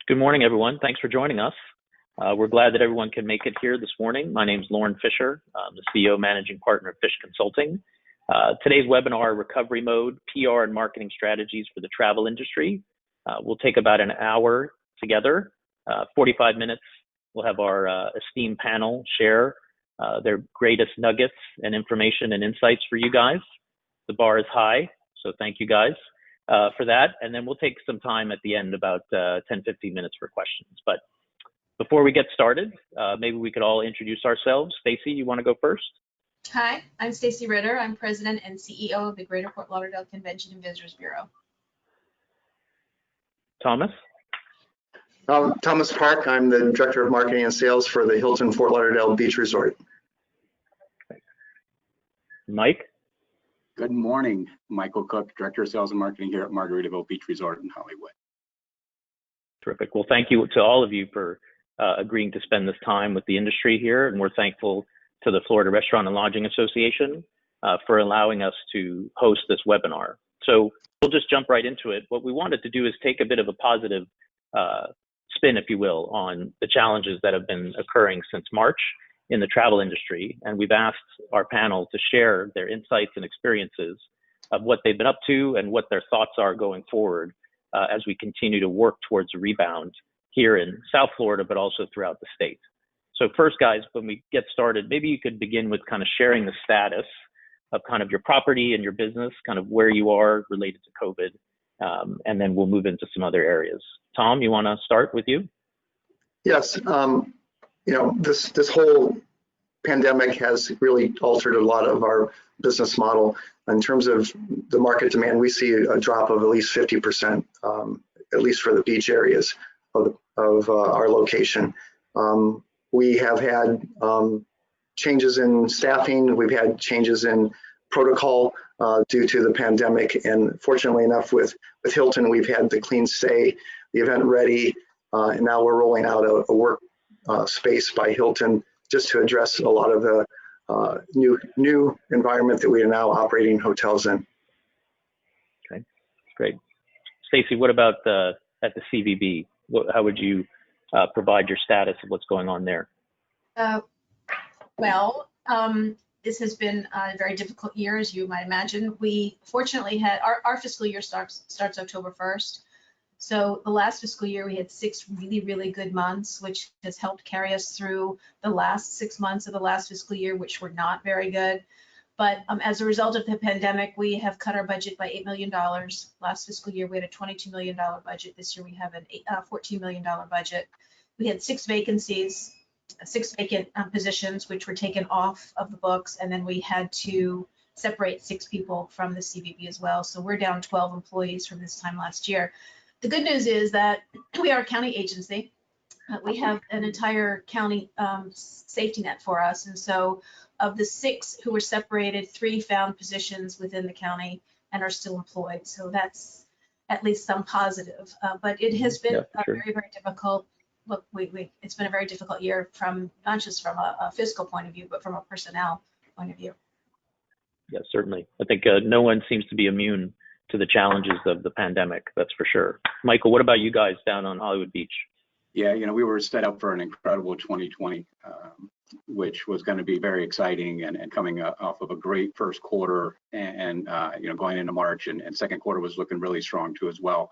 Good morning, everyone. Thanks for joining us. We're glad that everyone can make it here this morning. My name is Lauren Fisher. I'm the CEO, Managing Partner of Fish Consulting. Today's webinar, Recovery Mode, PR and Marketing Strategies for the Travel Industry. We'll take about an hour together, 45 minutes. We'll have our esteemed panel share their greatest nuggets and information and insights for you guys. The bar is high, so thank you guys for that. And then we'll take some time at the end, about 10-15 minutes for questions. But before we get started, maybe we could all introduce ourselves. Stacy, you want to go first? Hi, I'm Stacy Ritter. I'm President and CEO of the Greater Fort Lauderdale Convention and Visitors Bureau. Thomas? Thomas Park. I'm the Director of Marketing and Sales for the Hilton Fort Lauderdale Beach Resort. Mike? Good morning, Michael Cook, Director of Sales and Marketing here at Margaritaville Beach Resort in Hollywood. Terrific. Well, thank you to all of you for agreeing to spend this time with the industry here, and we're thankful to the Florida Restaurant and Lodging Association for allowing us to host this webinar. So we'll just jump right into it. What we wanted to do is take a bit of a positive spin, if you will, on the challenges that have been occurring since March in the travel industry. And we've asked our panel to share their insights and experiences of what they've been up to and what their thoughts are going forward as we continue to work towards a rebound here in South Florida, but also throughout the state. So first, guys, when we get started, maybe you could begin with kind of sharing the status of kind of your property and your business, kind of where you are related to COVID, and then we'll move into some other areas. Tom, you want to start with you? Yes. This whole pandemic has really altered a lot of our business model. In terms of the market demand, we see a drop of at least 50%, at least for the beach areas of our location. We have had changes in staffing. We've had changes in protocol due to the pandemic. And fortunately enough, with Hilton, we've had the clean stay, the event ready, and now we're rolling out a work space by Hilton just to address a lot of the new environment that we are now operating hotels in. Okay, great. Stacy, what about at the CVB? How would you provide your status of what's going on there? This has been a very difficult year, as you might imagine. We fortunately had our fiscal year starts October 1st. So the last fiscal year, we had 6 really, really good months, which has helped carry us through the last 6 months of the last fiscal year, which were not very good. But as a result of the pandemic, we have cut our budget by $8 million. Last fiscal year, we had a $22 million budget. This year, we have a $14 million budget. We had 6 vacancies, 6 vacant positions, which were taken off of the books. And then we had to separate 6 people from the CVB as well. So we're down 12 employees from this time last year. The good news is that we are a county agency. We have an entire county safety net for us. And so of the 6 who were separated, 3 found positions within the county and are still employed. So that's at least some positive. But it has been very, very difficult. Look, it's been a very difficult year from not just from a fiscal point of view, but from a personnel point of view. Yeah, certainly. I think no one seems to be immune to the challenges of the pandemic, that's for sure. Michael, what about you guys down on Hollywood Beach? Yeah, we were set up for an incredible 2020, which was going to be very exciting and coming off of a great first quarter and going into March and second quarter was looking really strong too as well.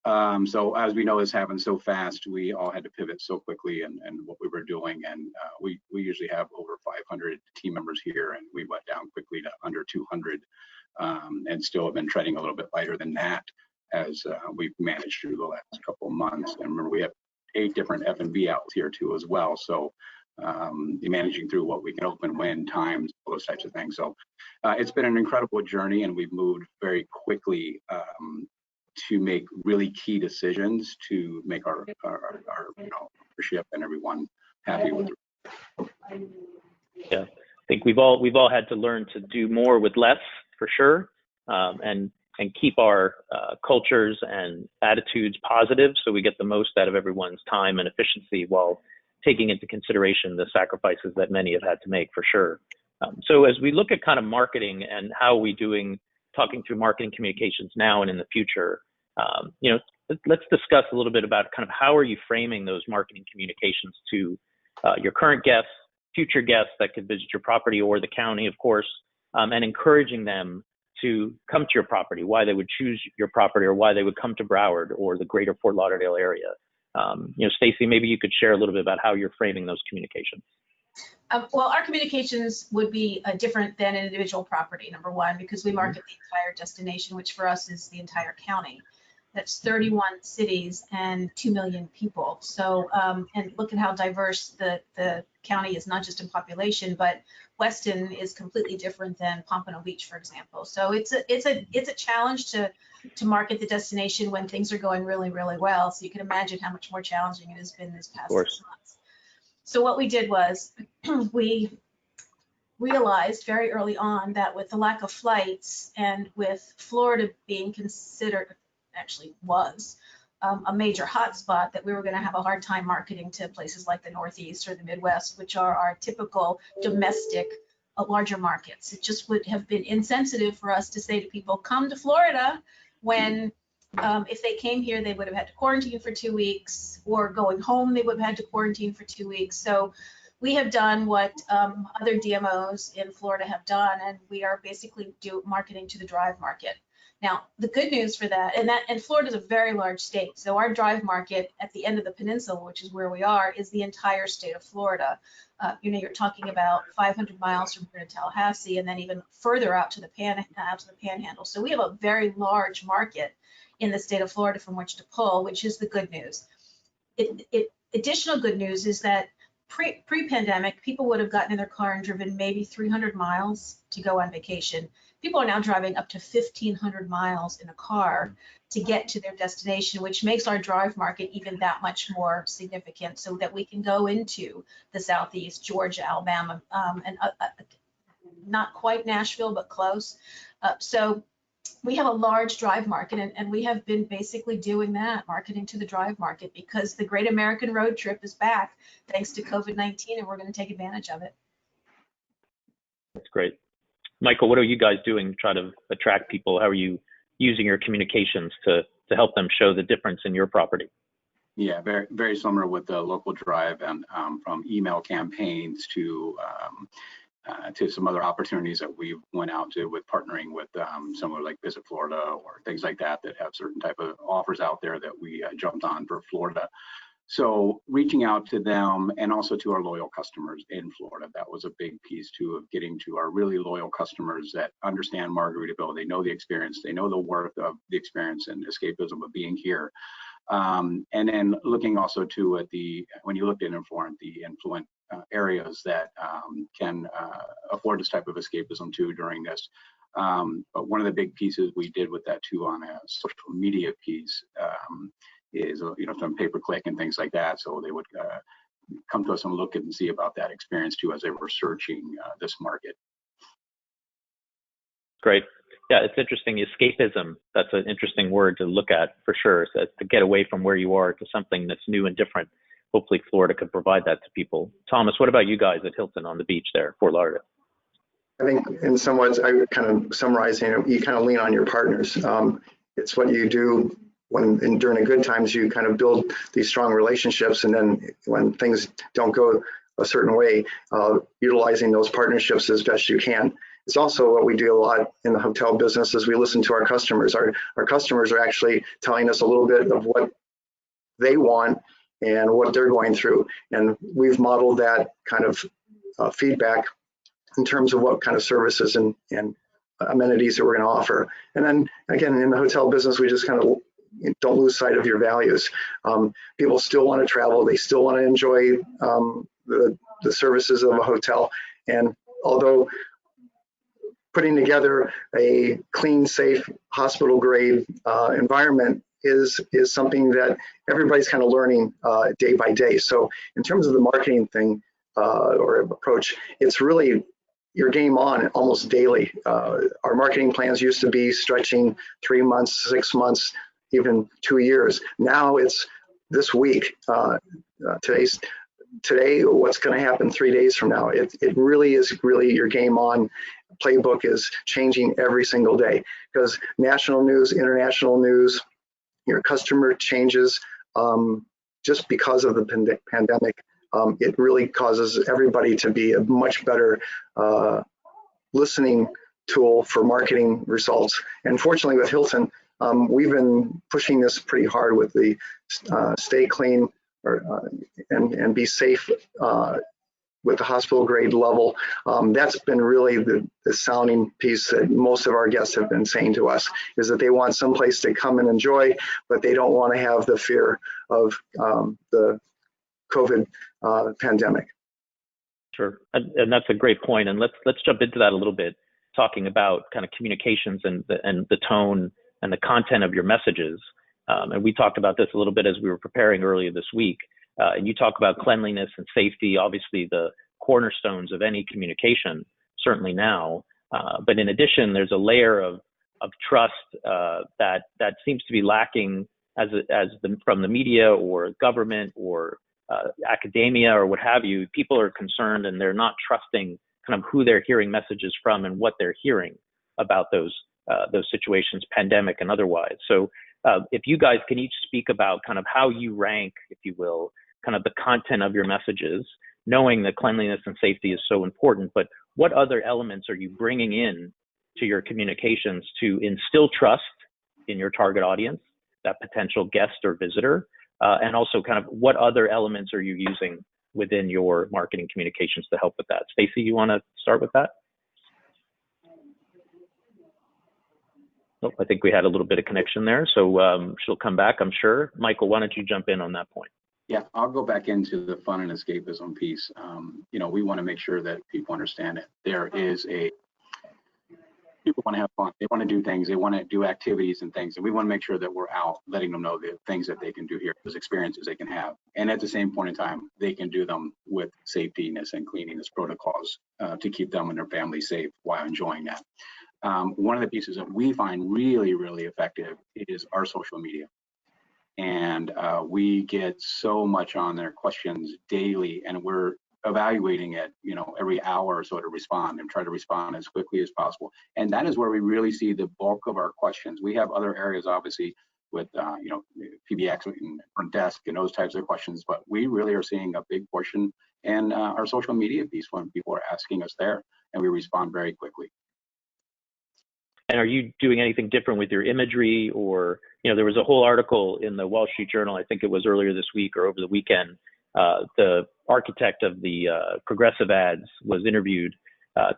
So as we know, this happened so fast, we all had to pivot so quickly and what we were doing. And we usually have over 500 team members here, and we went down quickly to under 200 and still have been treading a little bit lighter than that as we've managed through the last couple of months. And remember, we have 8 different F&B outlets here too as well. So managing through what we can open, when, times, all those types of things. So it's been an incredible journey, and we've moved very quickly to make really key decisions to make our membership and everyone happy with it. Yeah, I think we've all had to learn to do more with less, for sure, and keep our cultures and attitudes positive so we get the most out of everyone's time and efficiency while taking into consideration the sacrifices that many have had to make, for sure. So as we look at kind of marketing and how are we doing, talking through marketing communications now and in the future, You know, let's discuss a little bit about kind of how are you framing those marketing communications to your current guests, future guests that could visit your property or the county, of course, and encouraging them to come to your property, why they would choose your property or why they would come to Broward or the greater Fort Lauderdale area. You know, Stacy, maybe you could share a little bit about how you're framing those communications. Well, our communications would be different than an individual property, number one, because we market the entire destination, which for us is the entire county. That's 31 cities and 2 million people. So, and look at how diverse the county is, not just in population, but Weston is completely different than Pompano Beach, for example. So it's a challenge to market the destination when things are going really, really well. So you can imagine how much more challenging it has been this past 6 months. So what we did was we realized very early on that with the lack of flights and with Florida being considered, actually was, a major hotspot, that we were going to have a hard time marketing to places like the Northeast or the Midwest, which are our typical domestic larger markets. It just would have been insensitive for us to say to people, come to Florida, when if they came here, they would have had to quarantine for 2 weeks, or going home, they would have had to quarantine for 2 weeks. So we have done what other DMOs in Florida have done, and we are basically marketing to the drive market. Now, the good news for that, and Florida is a very large state, so our drive market at the end of the peninsula, which is where we are, is the entire state of Florida. You know, you're talking about 500 miles from here to Tallahassee, and then even further out to the Panhandle. So we have a very large market in the state of Florida from which to pull, which is the good news. Additional good news is that pre-pandemic, people would have gotten in their car and driven maybe 300 miles to go on vacation. People are now driving up to 1,500 miles in a car to get to their destination, which makes our drive market even that much more significant, so that we can go into the Southeast, Georgia, Alabama, and not quite Nashville, but close. So we have a large drive market, and we have been basically doing that, marketing to the drive market, because the Great American Road Trip is back thanks to COVID-19, and we're going to take advantage of it. That's great. Michael, what are you guys doing to try to attract people? How are you using your communications to help them show the difference in your property? Yeah, very, very similar with the local drive, and from email campaigns to some other opportunities that we went out to with partnering with somewhere like Visit Florida or things like that have certain type of offers out there that we jumped on for Florida. So reaching out to them, and also to our loyal customers in Florida, that was a big piece too, of getting to our really loyal customers that understand Margaritaville. They know the experience, they know the worth of the experience and escapism of being here. And then looking also to at when you looked at the influent areas that can afford this type of escapism too during this. But one of the big pieces we did with that too on a social media piece is some pay-per-click and things like that. So they would come to us and look and see about that experience too as they were searching this market. Great. Yeah, it's interesting. Escapism, that's an interesting word to look at for sure. So to get away from where you are to something that's new and different. Hopefully Florida could provide that to people. Thomas, what about you guys at Hilton on the beach there, Fort Lauderdale? I think in some ways, I would kind of summarize, you kind of lean on your partners. It's what you do during the good times, you kind of build these strong relationships, and then when things don't go a certain way, utilizing those partnerships as best you can. It's also what we do a lot in the hotel business, is we listen to our customers. Our customers are actually telling us a little bit of what they want and what they're going through. And we've modeled that kind of feedback in terms of what kind of services and amenities that we're going to offer. And then again, in the hotel business, we just kind of don't lose sight of your values. People still want to travel. They still want to enjoy the services of a hotel. And although putting together a clean, safe, hospital-grade environment is something that everybody's kind of learning day by day. So in terms of the marketing thing or approach, it's really your game on almost daily. Our marketing plans used to be stretching 3 months, 6 months, even 2 years. Now it's this week. Today, what's going to happen 3 days from now? It really is your game on. Playbook is changing every single day, because national news, international news, your customer changes just because of the pandemic. It really causes everybody to be a much better listening tool for marketing results. And fortunately with Hilton, we've been pushing this pretty hard with the stay clean and be safe with the hospital grade level. That's been really the sounding piece that most of our guests have been saying to us, is that they want someplace to come and enjoy, but they don't want to have the fear of the COVID pandemic. Sure, and that's a great point. And let's jump into that a little bit, talking about kind of communications and the tone and the content of your messages. And we talked about this a little bit as we were preparing earlier this week. And you talk about cleanliness and safety, obviously the cornerstones of any communication, certainly now. But in addition, there's a layer of trust that seems to be lacking from the media or government or academia or what have you. People are concerned and they're not trusting kind of who they're hearing messages from and what they're hearing about those situations, pandemic and otherwise. So if you guys can each speak about kind of how you rank, if you will, kind of the content of your messages, knowing that cleanliness and safety is so important, but what other elements are you bringing in to your communications to instill trust in your target audience, that potential guest or visitor, and also kind of what other elements are you using within your marketing communications to help with that? Stacy, you want to start with that? Oh, I think we had a little bit of connection there, so she'll come back, I'm sure. Michael, why don't you jump in on that point? Yeah, I'll go back into the fun and escapism piece. We want to make sure that people understand it. People want to have fun. They want to do things. They want to do activities and things. And we want to make sure that we're out letting them know the things that they can do here, those experiences they can have. And at the same point in time, they can do them with safetyness and cleanliness protocols to keep them and their family safe while enjoying that. One of the pieces that we find really, really effective is our social media. And we get so much on their questions daily, and we're evaluating it, every hour or so to respond and try to respond as quickly as possible. And that is where we really see the bulk of our questions. We have other areas, obviously, with, PBX and front desk and those types of questions, but we really are seeing a big portion in our social media piece when people are asking us there, and we respond very quickly. And are you doing anything different with your imagery? Or, there was a whole article in the Wall Street Journal, I think it was earlier this week or over the weekend. The architect of the progressive ads was interviewed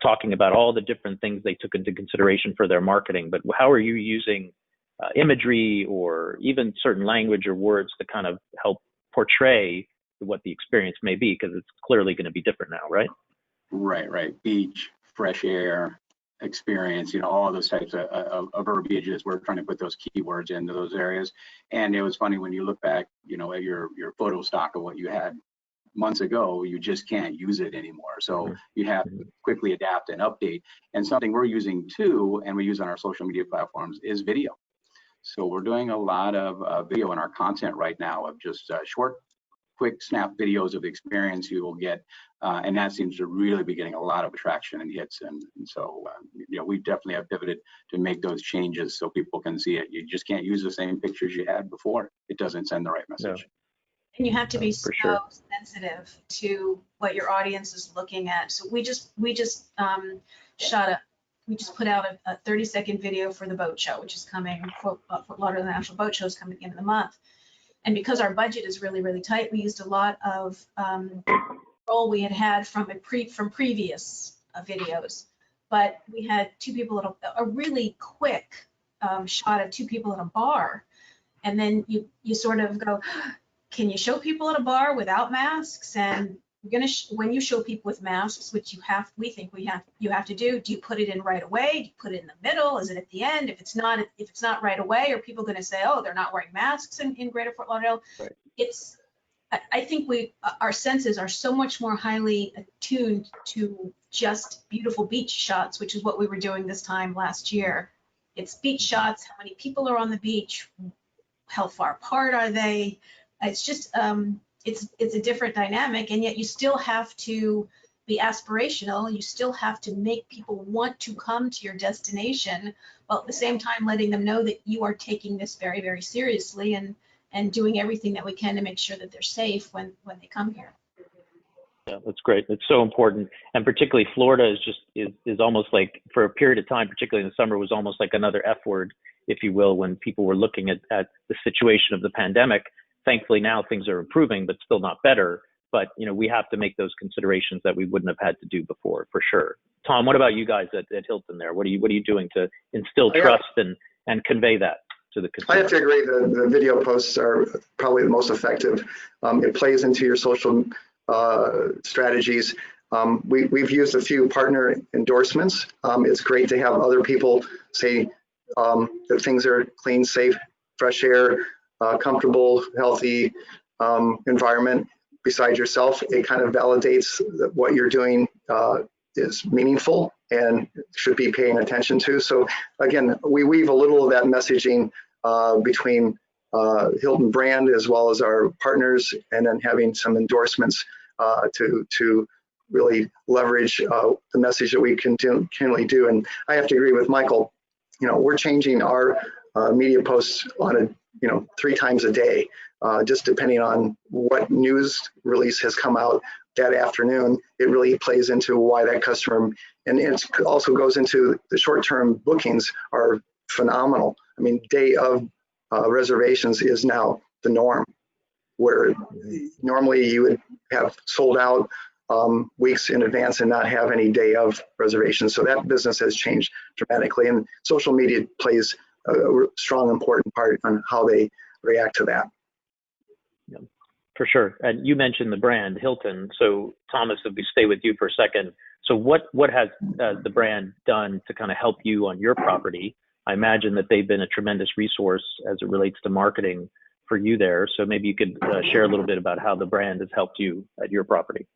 talking about all the different things they took into consideration for their marketing. But how are you using imagery or even certain language or words to kind of help portray what the experience may be? Because it's clearly going to be different now, right? Right. Beach, fresh air, experience, all those types of verbiages. We're trying to put those keywords into those areas. And it was funny when you look back, at your photo stock of what you had months ago, you just can't use it anymore. So you have to quickly adapt and update. And something we're using too, and we use on our social media platforms, is video. So we're doing a lot of video in our content right now of just short, quick snap videos of the experience you will get, and that seems to really be getting a lot of attraction and hits. And so, we definitely have pivoted to make those changes so people can see it. You just can't use the same pictures you had before. It doesn't send the right message. No. And you have to be so sure. sensitive to what your audience is looking at. So we just put out a 30-second video for the boat show, which is coming. Fort Lauderdale National Boat Show is coming at the end of the month. And because our budget is really, really tight, we used a lot of role we had from previous videos. But we had two people at a really quick shot of two people at a bar, and then you sort of go, can you show people at a bar without masks? And you're gonna when you show people with masks, which you have to do you put it in right away? Do you put it in the middle? Is it at the end? If it's not right away, are people going to say, oh, they're not wearing masks in Greater Fort Lauderdale? Right. I think our senses are so much more highly attuned to just beautiful beach shots, which is what we were doing this time last year. It's beach shots. How many people are on the beach? How far apart are they? It's just it's a different dynamic, and yet you still have to be aspirational. You still have to make people want to come to your destination, while at the same time letting them know that you are taking this very, very seriously and doing everything that we can to make sure that they're safe when they come here. Yeah, that's great. It's so important. And particularly Florida is almost like, for a period of time, particularly in the summer, was almost like another F word, if you will, when people were looking at the situation of the pandemic. Thankfully now things are improving, but still not better. But we have to make those considerations that we wouldn't have had to do before, for sure. Tom, what about you guys at Hilton there? What are you doing to instill trust and convey that to the consumer? I have to agree the video posts are probably the most effective. It plays into your social strategies. We've used a few partner endorsements. It's great to have other people say that things are clean, safe, fresh air, comfortable, healthy environment besides yourself. It kind of validates that what you're doing is meaningful and should be paying attention to. So again, we weave a little of that messaging between Hilton brand as well as our partners, and then having some endorsements to really leverage the message that we continually do. And I have to agree with Michael. We're changing our media posts on 3 times a day, just depending on what news release has come out that afternoon. It really plays into why that customer, and it also goes into the short-term bookings are phenomenal. I mean, day of reservations is now the norm, where normally you would have sold out weeks in advance and not have any day of reservations. So that business has changed dramatically, and social media plays a strong, important part on how they react to that. Yeah, for sure. And you mentioned the brand Hilton. So Thomas, if we stay with you for a second, so what has the brand done to kind of help you on your property? I imagine that they've been a tremendous resource as it relates to marketing for you there. So maybe you could share a little bit about how the brand has helped you at your property.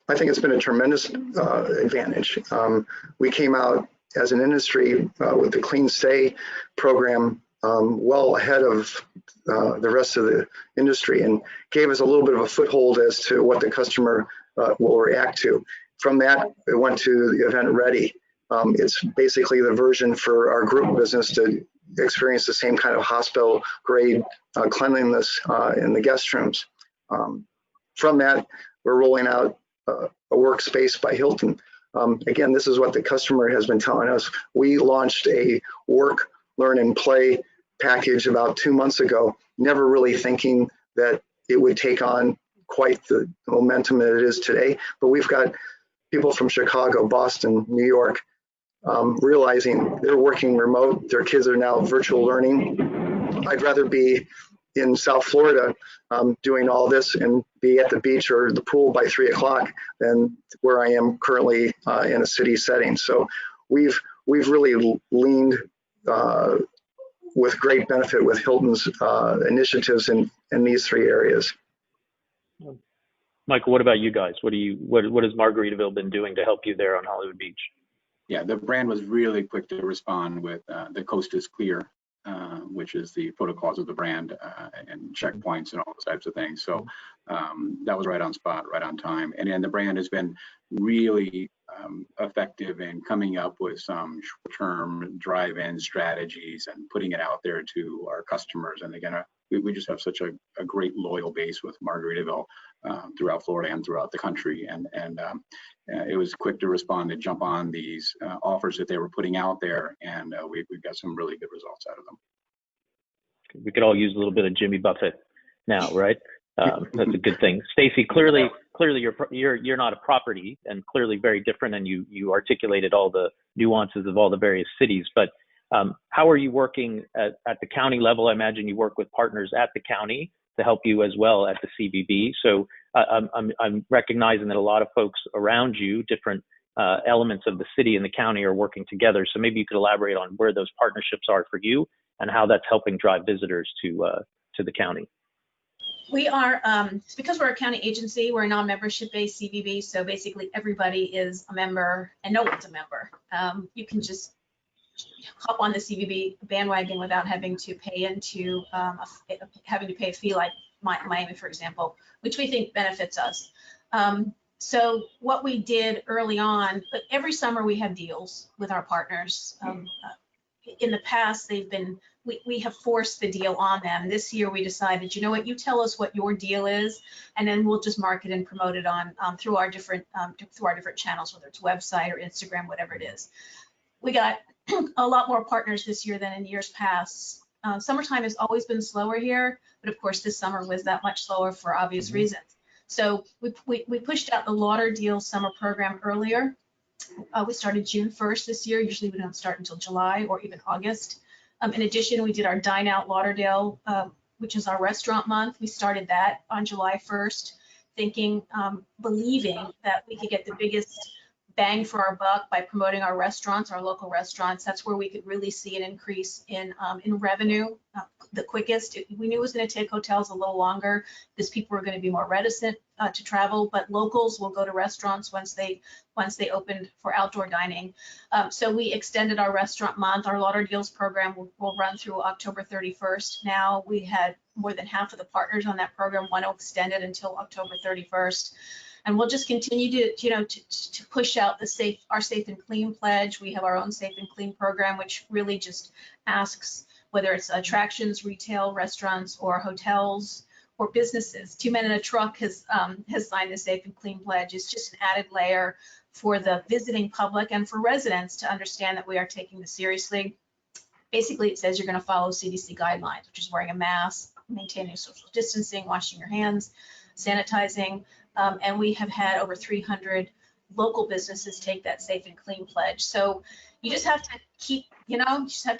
I think it's been a tremendous advantage. We came out as an industry with the Clean Stay program well ahead of the rest of the industry, and gave us a little bit of a foothold as to what the customer will react to. From that, it went to the Event Ready. It's basically the version for our group business to experience the same kind of hospital grade cleanliness in the guest rooms. From that, we're rolling out a Workspace by Hilton. Again, this is what the customer has been telling us. We launched a work, learn, and play package about 2 months ago, never really thinking that it would take on quite the momentum that it is today. But we've got people from Chicago, Boston, New York, realizing they're working remote. Their kids are now virtual learning. I'd rather be in South Florida doing all this and be at the beach or the pool by 3 o'clock than where I am currently in a city setting. So we've really leaned with great benefit with Hilton's initiatives in these 3 areas. Michael, what about you guys? What has Margaritaville been doing to help you there on Hollywood Beach? Yeah, the brand was really quick to respond with the coast is clear, which is the protocols of the brand and checkpoints and all those types of things. So that was right on spot, right on time. And then the brand has been really effective in coming up with some short-term drive-in strategies and putting it out there to our customers. And again, we just have such a great loyal base with Margaritaville throughout Florida and throughout the country. And it was quick to respond to jump on these offers that they were putting out there. And we've got some really good results out of them. We could all use a little bit of Jimmy Buffett now, right? That's a good thing. Stacy, clearly you're not a property, and clearly very different, and you articulated all the nuances of all the various cities. But how are you working at the county level? I imagine you work with partners at the county to help you as well at the CBB. So I'm recognizing that a lot of folks around you, different elements of the city and the county, are working together. So maybe you could elaborate on where those partnerships are for you and how that's helping drive visitors to the county. We are, because we're a county agency, we're a non-membership based CBB, so basically everybody is a member and no one's a member. You can just hop on the CBB bandwagon without having to pay into having to pay a fee like Miami, for example, which we think benefits us. So what we did early on, every summer we have deals with our partners. In the past, we have forced the deal on them. This year we decided, you know what, you tell us what your deal is, and then we'll just market and promote it on through our different channels, whether it's website or Instagram, whatever it is. We got a lot more partners this year than in years past. Summertime has always been slower here, but of course this summer was that much slower for obvious reasons. So we pushed out the Lauderdale summer program earlier. We started June 1st this year. Usually we don't start until July or even August. In addition, we did our Dine Out Lauderdale, which is our restaurant month. We started that on July 1st, thinking, believing that we could get the biggest bang for our buck by promoting our restaurants, our local restaurants. That's where we could really see an increase in revenue the quickest. We knew it was going to take hotels a little longer because people were going to be more reticent to travel, but locals will go to restaurants once they opened for outdoor dining. So we extended our restaurant month. Our Lauderdale's program will run through October 31st. Now we had more than half of the partners on that program want to extend it until October 31st. And we'll just continue to push out our Safe and Clean pledge. We have our own Safe and Clean program, which really just asks whether it's attractions, retail, restaurants, or hotels or businesses. 2 Men and a Truck has signed the Safe and Clean pledge. It's just an added layer for the visiting public and for residents to understand that we are taking this seriously. Basically, it says you're going to follow CDC guidelines, which is wearing a mask, maintaining social distancing, washing your hands, sanitizing. And we have had over 300 local businesses take that Safe and Clean pledge. So you just have to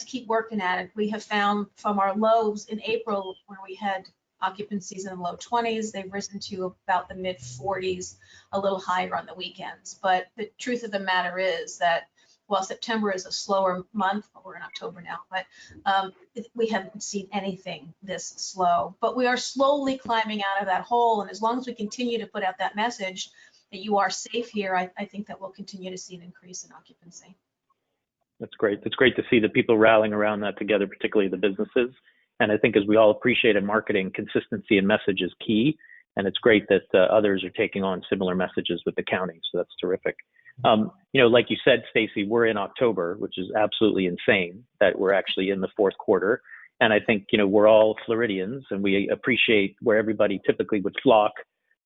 keep working at it. We have found from our lows in April, where we had occupancies in the low 20s, they've risen to about the mid 40s, a little higher on the weekends. But the truth of the matter is that while September is a slower month, we're in October now, but we haven't seen anything this slow. But we are slowly climbing out of that hole, and as long as we continue to put out that message that you are safe here, I think that we'll continue to see an increase in occupancy. That's great. It's great to see the people rallying around that together, particularly the businesses. And I think, as we all appreciate in marketing, consistency in message is key. And it's great that others are taking on similar messages with the county. So that's terrific. Like you said, Stacy, we're in October, which is absolutely insane that we're actually in the fourth quarter. And I think, we're all Floridians, and we appreciate where everybody typically would flock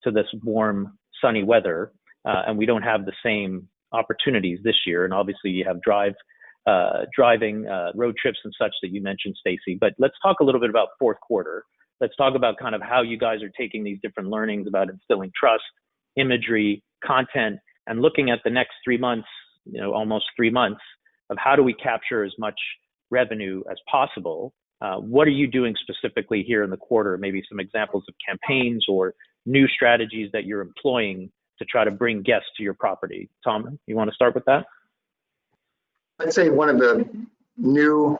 to this warm, sunny weather. And we don't have the same opportunities this year. And obviously you have driving, road trips and such that you mentioned, Stacy. But let's talk a little bit about fourth quarter. Let's talk about kind of how you guys are taking these different learnings about instilling trust, imagery, content, and looking at the next 3 months, almost 3 months, of how do we capture as much revenue as possible. What are you doing specifically here in the quarter? Maybe some examples of campaigns or new strategies that you're employing to try to bring guests to your property. Tom, you want to start with that? I'd say one of the new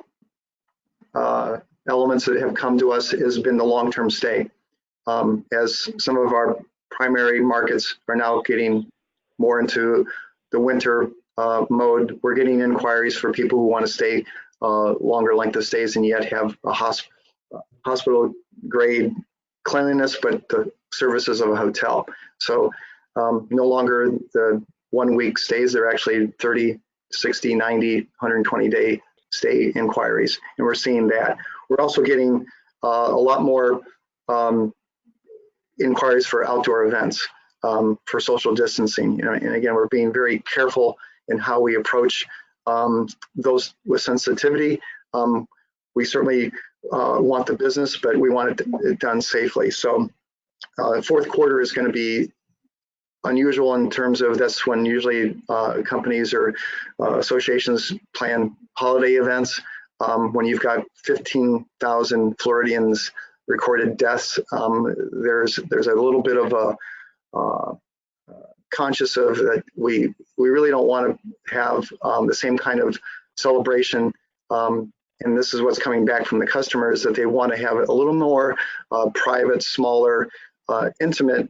elements that have come to us has been the long-term stay. As some of our primary markets are now getting more into the winter mode, we're getting inquiries for people who want to stay longer length of stays and yet have a hospital grade cleanliness, but the services of a hotel. So no longer the 1 week stays, they're actually 30, 60, 90, 120 day stay inquiries. And we're seeing that. We're also getting a lot more inquiries for outdoor events, for social distancing. And again, we're being very careful in how we approach those with sensitivity. We certainly want the business, but we want it done safely. So fourth quarter is going to be unusual in terms of that's when usually companies or associations plan holiday events. When you've got 15,000 Floridians recorded deaths, there's a little bit of a conscious of that we really don't want to have the same kind of celebration. And this is what's coming back from the customers, that they want to have a little more private, smaller, intimate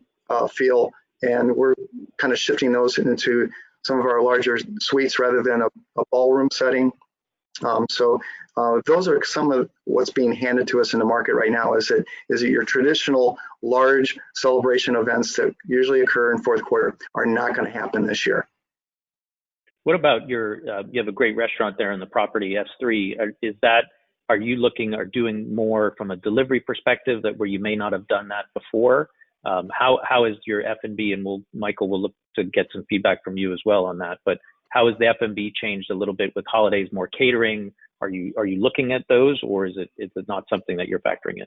feel. And we're kind of shifting those into some of our larger suites rather than a ballroom setting. So those are some of what's being handed to us in the market right now. Is that your traditional large celebration events that usually occur in fourth quarter are not going to happen this year. What about you have a great restaurant there in the property, S3. Are you looking or doing more from a delivery perspective that where you may not have done that before? How is your F&B, and Michael will look to get some feedback from you as well on that, but how has the F&B changed a little bit with holidays, more catering? Are you looking at those, or is it not something that you're factoring in?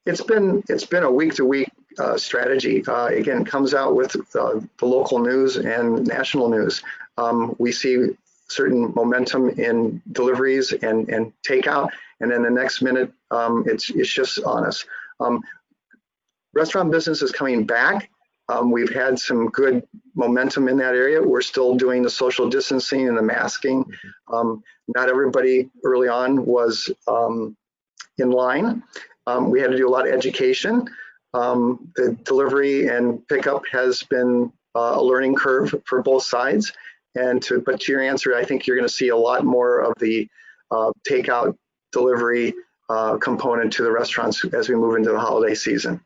It's been a week-to-week strategy. Again, comes out with the local news and national news. We see certain momentum in deliveries and takeout, and then the next minute it's just on us. Restaurant business is coming back. We've had some good momentum in that area. We're still doing the social distancing and the masking. Not everybody early on was in line. We had to do a lot of education. The delivery and pickup has been a learning curve for both sides. But to your answer, I think you're going to see a lot more of the takeout delivery component to the restaurants as we move into the holiday season.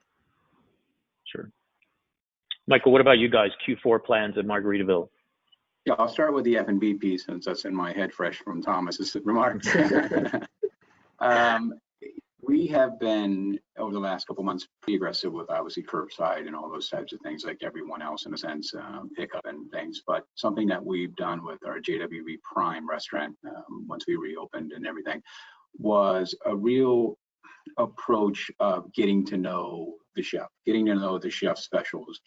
Sure. Michael, what about you guys? Q4 plans at Margaritaville? Yeah, I'll start with the F&B piece since that's in my head fresh from Thomas's remarks. We have been, over the last couple months, pretty aggressive with obviously curbside and all those types of things like everyone else in a sense, pickup and things. But something that we've done with our JWB Prime restaurant, once we reopened and everything, was a real approach of getting to know the chef, getting to know the chef specials,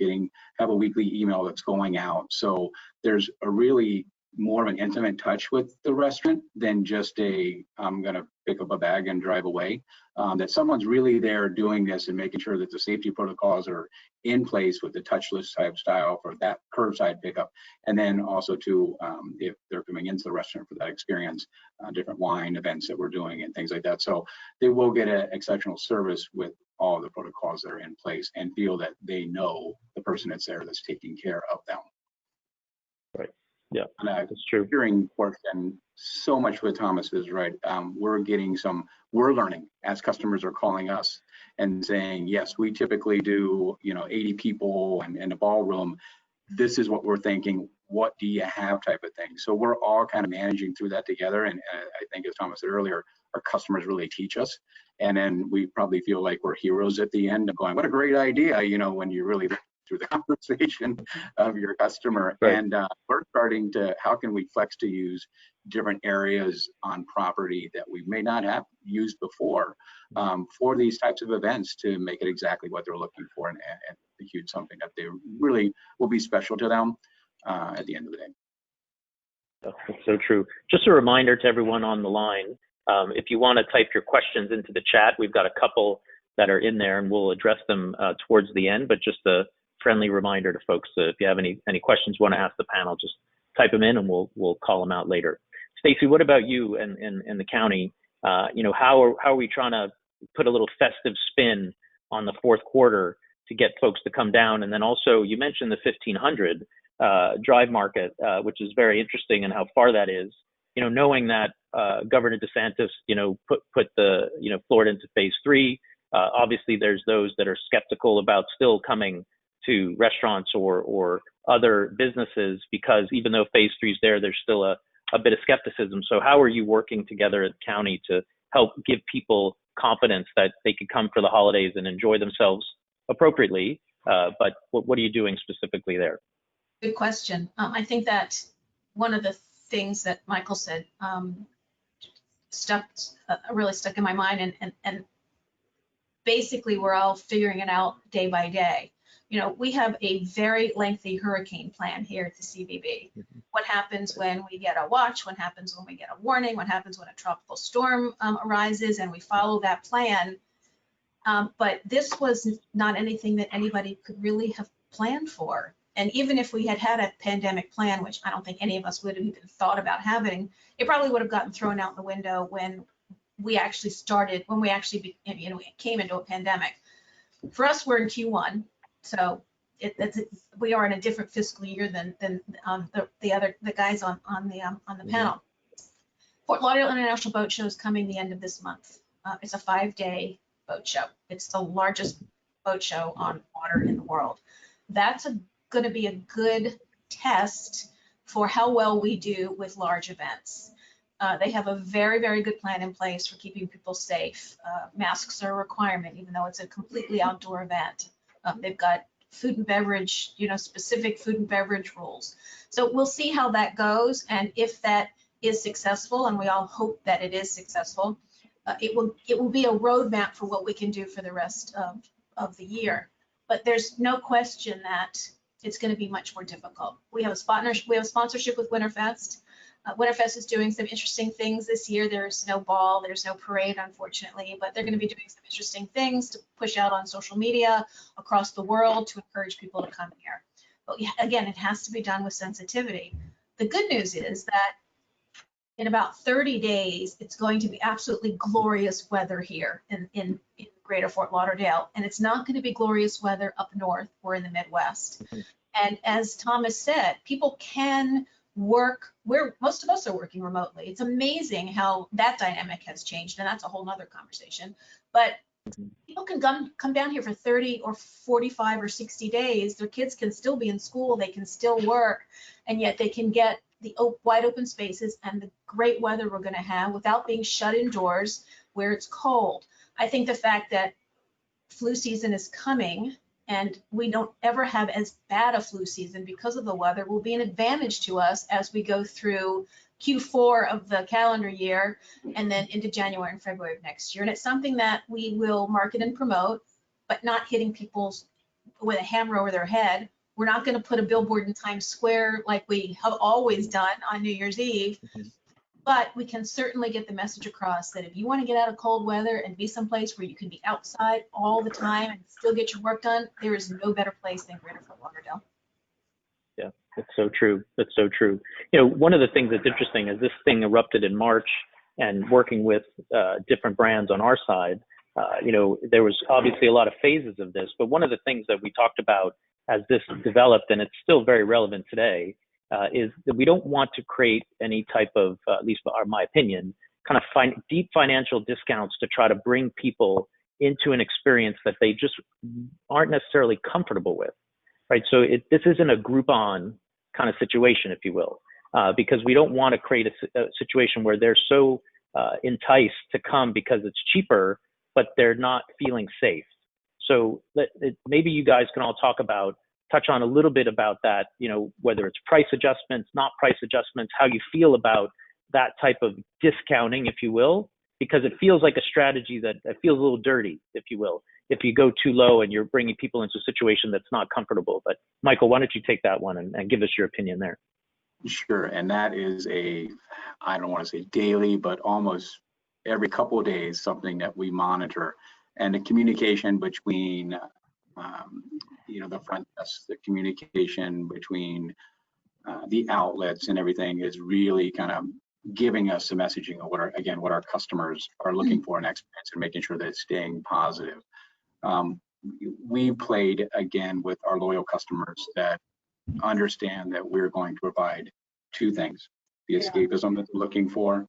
have a weekly email that's going out. So there's a really more of an intimate touch with the restaurant than just I'm going to pick up a bag and drive away. That someone's really there doing this and making sure that the safety protocols are in place with the touchless type style for that curbside pickup. And then also too, if they're coming into the restaurant for that experience, different wine events that we're doing and things like that. So they will get an exceptional service with all the protocols that are in place and feel that they know the person that's there that's taking care of them. Right. Yeah, and that's true. Hearing and so much with Thomas is right. We're learning as customers are calling us and saying, yes, we typically do, 80 people and a ballroom. This is what we're thinking. What do you have type of thing. So we're all kind of managing through that together. And I think as Thomas said earlier, our customers really teach us. And then we probably feel like we're heroes at the end of going, what a great idea, when you really through the conversation of your customer. Right. And we're starting to, how can we flex to use different areas on property that we may not have used before for these types of events to make it exactly what they're looking for and execute something that they really will be special to them at the end of the day. That's so true. Just a reminder to everyone on the line, if you want to type your questions into the chat, we've got a couple that are in there and we'll address them towards the end, but just a friendly reminder to folks if you have any questions you want to ask the panel, just type them in and we'll call them out later. Stacy, what about you and the county? How are we trying to put a little festive spin on the fourth quarter to get folks to come down? And then also you mentioned the 1500 drive market, which is very interesting and how far that is. Knowing that Governor DeSantis, put the Florida into phase 3. Obviously, there's those that are skeptical about still coming to restaurants or other businesses because even though phase 3 is there's still a bit of skepticism. So how are you working together at the county to help give people confidence that they could come for the holidays and enjoy themselves appropriately? But what are you doing specifically there? Good question. I think that one of the things that Michael said really stuck in my mind, and basically we're all figuring it out day by day. We have a very lengthy hurricane plan here at the CVB. Mm-hmm. What happens when we get a watch? What happens when we get a warning? What happens when a tropical storm arises? And we follow that plan. But this was not anything that anybody could really have planned for. And even if we had a pandemic plan, which I don't think any of us would have even thought about having, it probably would have gotten thrown out the window when we actually came into a pandemic. For us, we're in Q1. So we are in a different fiscal year than the guys on the panel. Fort Lauderdale International Boat Show is coming the end of this month. It's a 5-day boat show. It's the largest boat show on water in the world. That's going to be a good test for how well we do with large events. They have a very, very good plan in place for keeping people safe. Masks are a requirement, even though it's a completely outdoor event. They've got food and beverage, specific food and beverage rules. So we'll see how that goes, and if that is successful, and we all hope that it is successful, it will be a roadmap for what we can do for the rest of the year. But there's no question that it's going to be much more difficult. We have a sponsorship with Winterfest. Winterfest is doing some interesting things this year. There's no ball, there's no parade, unfortunately, but they're going to be doing some interesting things to push out on social media across the world to encourage people to come here. But again, it has to be done with sensitivity. The good news is that in about 30 days, it's going to be absolutely glorious weather here in greater Fort Lauderdale. And it's not going to be glorious weather up north or in the Midwest. And as Thomas said, people can work where most of us are working remotely. It's amazing how that dynamic has changed. And that's a whole nother conversation. But people can come down here for 30 or 45 or 60 days. Their kids can still be in school. They can still work. And yet they can get the wide open spaces and the great weather we're going to have without being shut indoors where it's cold. I think the fact that flu season is coming and we don't ever have as bad a flu season because of the weather will be an advantage to us as we go through Q4 of the calendar year and then into January and February of next year. And it's something that we will market and promote, but not hitting people with a hammer over their head. We're not going to put a billboard in Times Square like we have always done on New Year's Eve, but we can certainly get the message across that if you want to get out of cold weather and be someplace where you can be outside all the time and still get your work done, there is no better place than Greater Fort Lauderdale. Yeah, that's so true. That's so true. One of the things that's interesting is this thing erupted in March, and working with different brands on our side, there was obviously a lot of phases of this, but one of the things that we talked about as this developed, and it's still very relevant today, is that we don't want to create any type of, at least my opinion, kind of deep financial discounts to try to bring people into an experience that they just aren't necessarily comfortable with, right? So this isn't a Groupon kind of situation, if you will, because we don't want to create a situation where they're so enticed to come because it's cheaper, but they're not feeling safe. So maybe you guys can all touch on a little bit about that, whether it's price adjustments, not price adjustments, how you feel about that type of discounting, if you will, because it feels like a strategy that feels a little dirty, if you will, if you go too low and you're bringing people into a situation that's not comfortable. But Michael, why don't you take that one and give us your opinion there? Sure, and that is I don't want to say daily, but almost every couple of days, something that we monitor. And the communication between, the front desk, the communication between the outlets and everything is really kind of giving us the messaging of what our customers are looking for in experience and making sure that it's staying positive. We played again with our loyal customers that understand that we're going to provide two things: the escapism that they're looking for,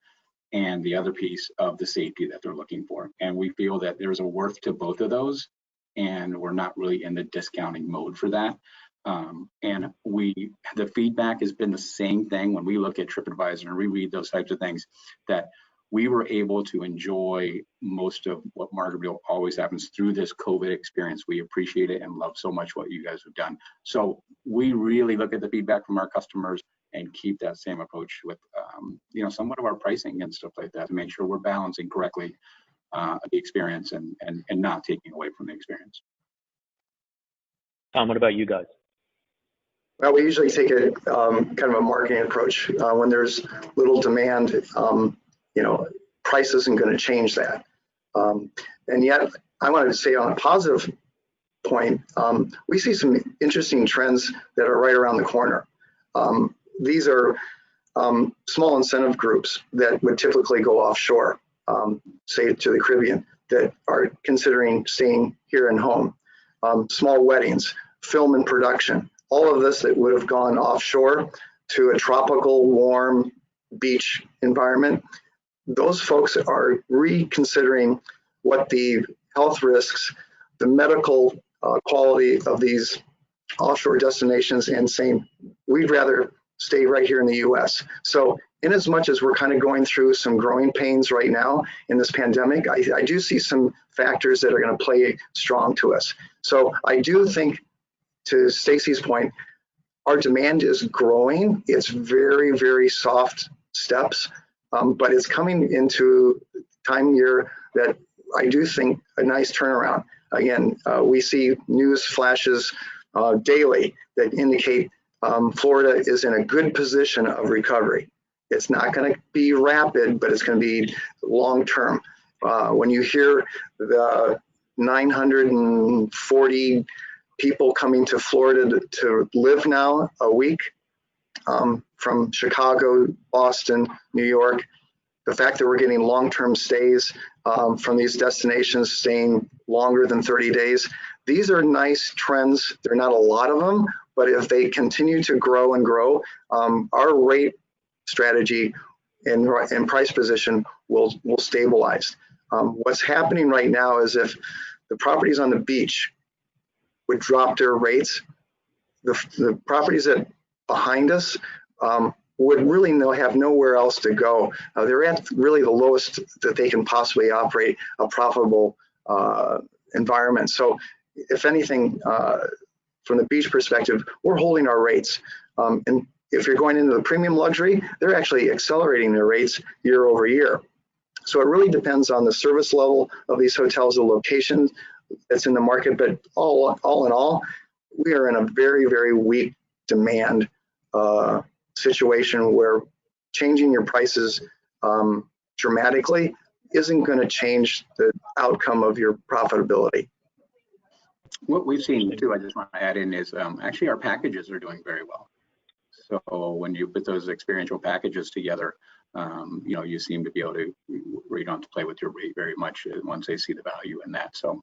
and the other piece of the safety that they're looking for. And we feel that there's a worth to both of those, and we're not really in the discounting mode for that. And the feedback has been the same thing when we look at TripAdvisor and reread those types of things, that we were able to enjoy most of what Margaretville always happens through this COVID experience. We appreciate it and love so much what you guys have done. So we really look at the feedback from our customers and keep that same approach with, somewhat of our pricing and stuff like that to make sure we're balancing correctly the experience and not taking away from the experience. Tom, what about you guys? Well, we usually take a kind of a marketing approach. When there's little demand, price isn't going to change that. And yet, I wanted to say on a positive point, we see some interesting trends that are right around the corner. These are small incentive groups that would typically go offshore, say to the Caribbean, that are considering staying here and home. Small weddings, film and production, all of this that would have gone offshore to a tropical, warm beach environment those folks are reconsidering what the health risks, the medical quality of these offshore destinations, and saying, we'd rather stay right here in the US. So in as much as we're kind of going through some growing pains right now in this pandemic, I do see some factors that are going to play strong to us. So I do think, to Stacy's point, our demand is growing. It's very, very soft steps, but it's coming into time year that I do think a nice turnaround. Again, we see news flashes daily that indicate Florida is in a good position of recovery. It's not going to be rapid, but it's going to be long term. When you hear the 940 people coming to Florida to live now a week, from Chicago, Boston, New York, the fact that we're getting long-term stays from these destinations, staying longer than 30 days, these are nice trends. There are not a lot of them, but if they continue to grow and grow, our rate strategy and price position will stabilize. What's happening right now is if the properties on the beach would drop their rates, the properties that behind us would really have nowhere else to go. They're at really the lowest that they can possibly operate a profitable environment. So if anything, from the beach perspective, we're holding our rates. And if you're going into the premium luxury, they're actually accelerating their rates year over year. So it really depends on the service level of these hotels, the location that's in the market. But all in all, we are in a very, very weak demand situation where changing your prices dramatically isn't going to change the outcome of your profitability. What we've seen too, I just want to add in, is actually our packages are doing very well. So when you put those experiential packages together, you know, you seem to be able to, where you don't have to play with your rate very much once they see the value in that. So.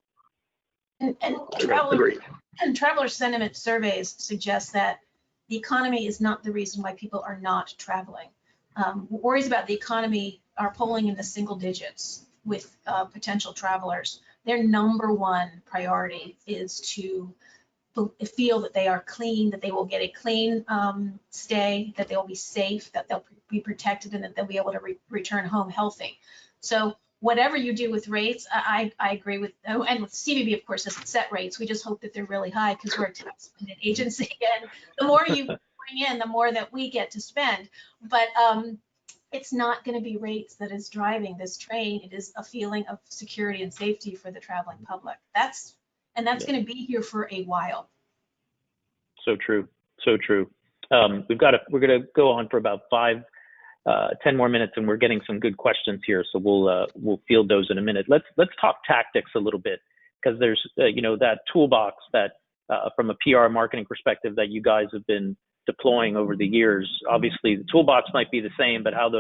And traveler sentiment surveys suggest that the economy is not the reason why people are not traveling. Worries about the economy are polling in the single digits with potential travelers. Their number one priority is to feel that they are clean, that they will get a clean stay, that they'll be safe, that they'll be protected, and that they'll be able to return home healthy. So whatever you do with rates, I agree with, and with CBB, of course, doesn't set rates. We just hope that they're really high because we're a tax-funded agency, and the more you bring in, the more that we get to spend. But it's not going to be rates that is driving this train. It is a feeling of security and safety for the traveling public. That's going to be here for a while. So true. So true. We're going to go on for about 10 more minutes, and we're getting some good questions here. So we'll field those in a minute. Let's talk tactics a little bit, because there's you know, that toolbox that from a PR marketing perspective that you guys have been deploying over the years. Obviously, the toolbox might be the same, but how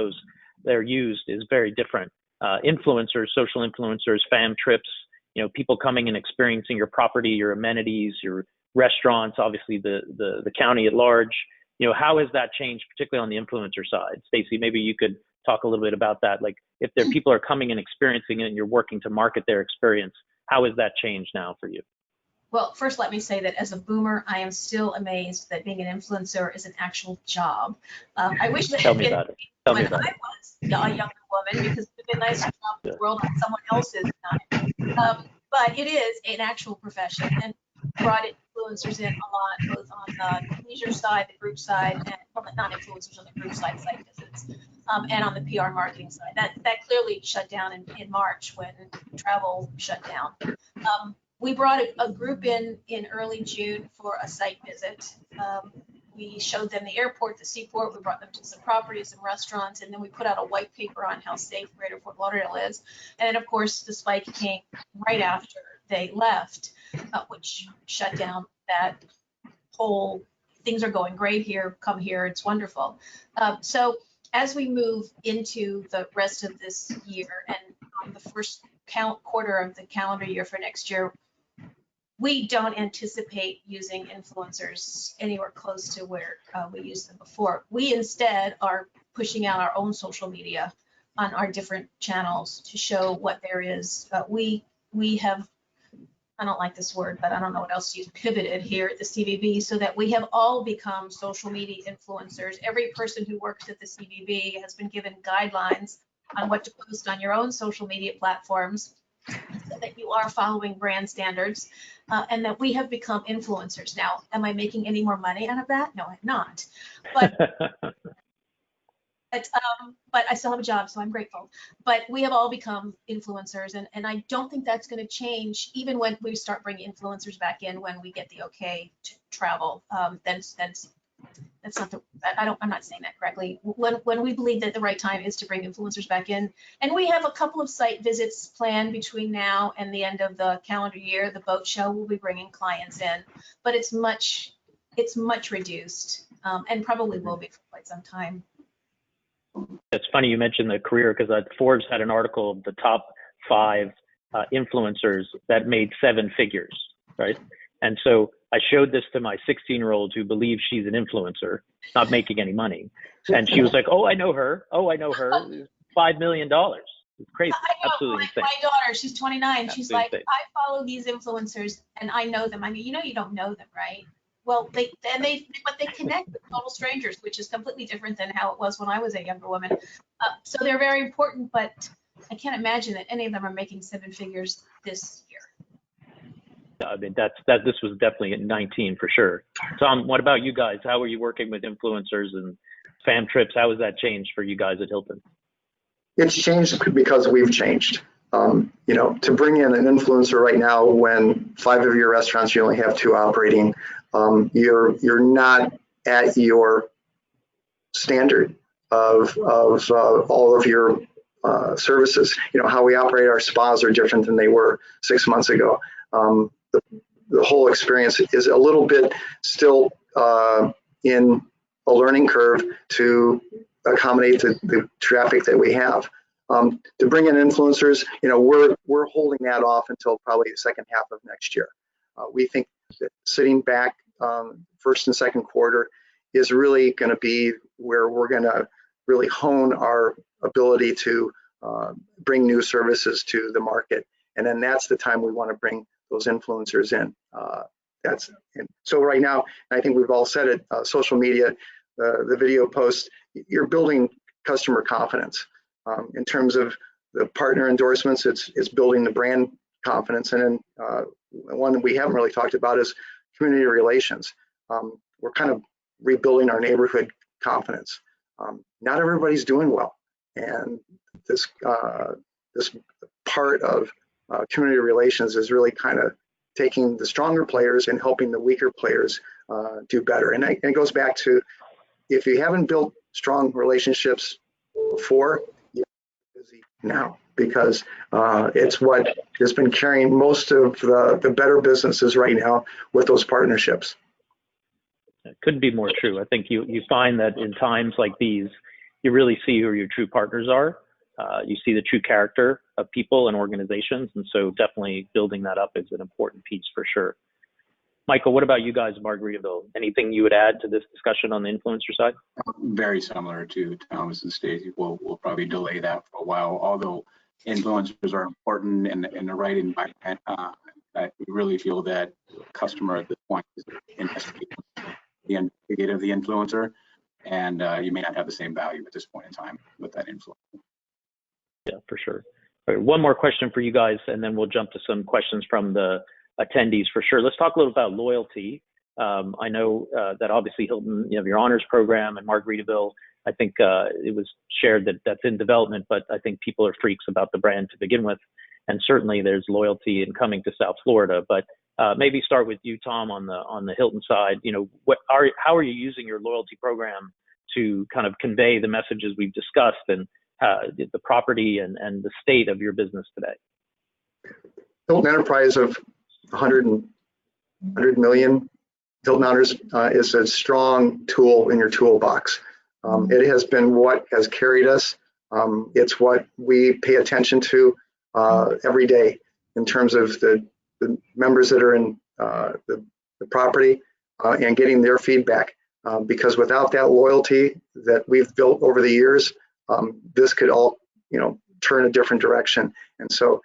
they're used is very different. Influencers, social influencers, fam trips, you know, people coming and experiencing your property, your amenities, your restaurants, obviously the county at large. You know, how has that changed, particularly on the influencer side? Stacy, maybe you could talk a little bit about that. Like, if there people are coming and experiencing it and you're working to market their experience, how has that changed now for you? Well, first, let me say that as a boomer, I am still amazed that being an influencer is an actual job. I wish that had been when I was a younger woman, because it would have been nice to travel the world on someone else's time. But it is an actual profession, and brought influencers in a lot, both on the leisure side, the group side, and not influencers on the group side visits, and on the PR marketing side. That clearly shut down in March when travel shut down. We brought a group in early June for a site visit. We showed them the airport, the seaport. We brought them to some properties and restaurants, and then we put out a white paper on how safe Greater Fort Lauderdale is. And then, of course, the spike came right after they left, which shut down that whole, things are going great here, come here, it's wonderful. So as we move into the rest of this year and the first quarter of the calendar year for next year, we don't anticipate using influencers anywhere close to where we used them before. We instead are pushing out our own social media on our different channels to show what there is. We have, I don't like this word, but I don't know what else to use, pivoted here at the CVB so that we have all become social media influencers. Every person who works at the CVB has been given guidelines on what to post on your own social media platforms so that you are following brand standards, and that we have become influencers. Now, am I making any more money out of that? No, I'm not. But but I still have a job, so I'm grateful. But we have all become influencers, and I don't think that's going to change even when we start bringing influencers back in when we get the okay to travel. That's not the, I'm not saying that correctly. When we believe that the right time is to bring influencers back in, and we have a couple of site visits planned between now and the end of the calendar year. The boat show will be bringing clients in, but it's much reduced, and probably will be for quite some time. It's funny you mentioned the career, because Forbes had an article of the top 5 influencers that made 7 figures, right? And so I showed this to my 16-year-old who believes she's an influencer, not making any money. And she was like, oh, I know her. Oh, I know her. $5 million. It's crazy. I know, absolutely insane. My daughter, she's 29. Absolutely she's like, insane. I follow these influencers and I know them. I mean, you don't know them, right? Well, they connect with total strangers, which is completely different than how it was when I was a younger woman. So they're very important, but I can't imagine that any of them are making 7 figures this year. I mean, this was definitely at 19 for sure. Tom, what about you guys? How are you working with influencers and fam trips? How has that changed for you guys at Hilton? It's changed because we've changed. To bring in an influencer right now when 5 of your restaurants, you only have 2 operating, you're not at your standard of all of your services. How we operate our spas are different than they were 6 months ago. The whole experience is a little bit still in a learning curve to accommodate the traffic that we have. To bring in influencers, we're holding that off until probably the second half of next year. We think that sitting back first and second quarter is really going to be where we're going to really hone our ability to bring new services to the market. And then that's the time we want to bring those influencers in. So right now, I think we've all said it, social media, the video posts, you're building customer confidence. In terms of the partner endorsements, it's building the brand confidence. And then one that we haven't really talked about is community relations. We're kind of rebuilding our neighborhood confidence. Not everybody's doing well. And this part of community relations is really kind of taking the stronger players and helping the weaker players do better. And it goes back to, if you haven't built strong relationships before, you're busy now, because it's what has been carrying most of the better businesses right now with those partnerships. It couldn't be more true. I think you find that in times like these, you really see who your true partners are. You see the true character of people and organizations. And so definitely building that up is an important piece for sure. Michael, what about you guys in Margaritaville? Anything you would add to this discussion on the influencer side? Very similar to Thomas and Stacey. We'll probably delay that for a while, although influencers are important in the right environment. I really feel that customer at this point is investigating the influencer, and you may not have the same value at this point in time with that influencer. Yeah, for sure. All right, one more question for you guys, and then we'll jump to some questions from the attendees for sure. Let's talk a little about loyalty. I know that obviously Hilton, you have your honors program, and Margaritaville, I think it was shared that that's in development, but I think people are freaks about the brand to begin with. And certainly there's loyalty in coming to South Florida, but maybe start with you, Tom, on the Hilton side. How are you using your loyalty program to kind of convey the messages we've discussed and the property and the state of your business today? Hilton Enterprise of 100 million Hilton Honors is a strong tool in your toolbox. It has been what has carried us. It's what we pay attention to every day in terms of the members that are in the property and getting their feedback. Because without that loyalty that we've built over the years, this could all turn a different direction. And so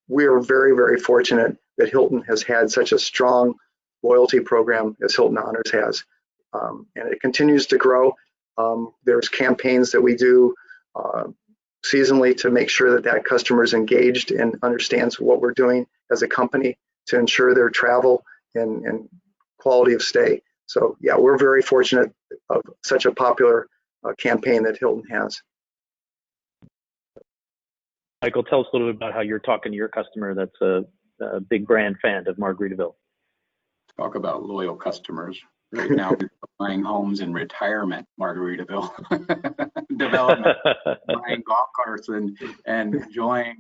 we are very, very fortunate that Hilton has had such a strong loyalty program as Hilton Honors has. And it continues to grow. There's campaigns that we do seasonally to make sure that customer is engaged and understands what we're doing as a company to ensure their travel and quality of stay. So yeah, we're very fortunate of such a popular campaign that Hilton has. Michael, tell us a little bit about how you're talking to your customer that's a big brand fan of Margaritaville. Talk about loyal customers. Right now, we're buying homes in retirement, Margaritaville development, buying golf carts and enjoying,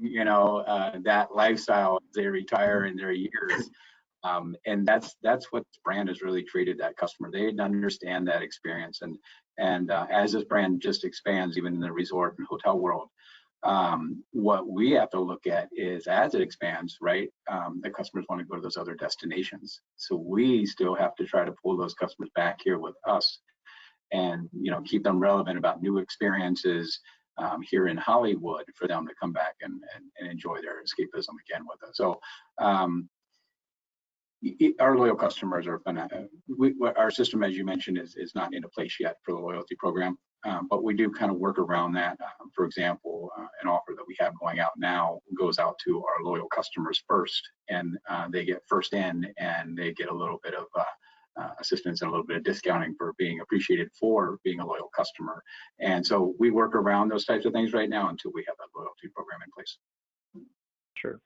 that lifestyle as they retire in their years. And that's what this brand has really treated that customer. They understand that experience. And as this brand just expands, even in the resort and hotel world, what we have to look at is as it expands, right, the customers want to go to those other destinations. So we still have to try to pull those customers back here with us and, keep them relevant about new experiences here in Hollywood for them to come back and enjoy their escapism again with us. So our loyal customers are our system, as you mentioned, is not into place yet for the loyalty program. But we do kind of work around that. For example, an offer that we have going out now goes out to our loyal customers first, and they get first in, and they get a little bit of assistance and a little bit of discounting for being appreciated for being a loyal customer. And so we work around those types of things right now until we have that loyalty program in place. Sure.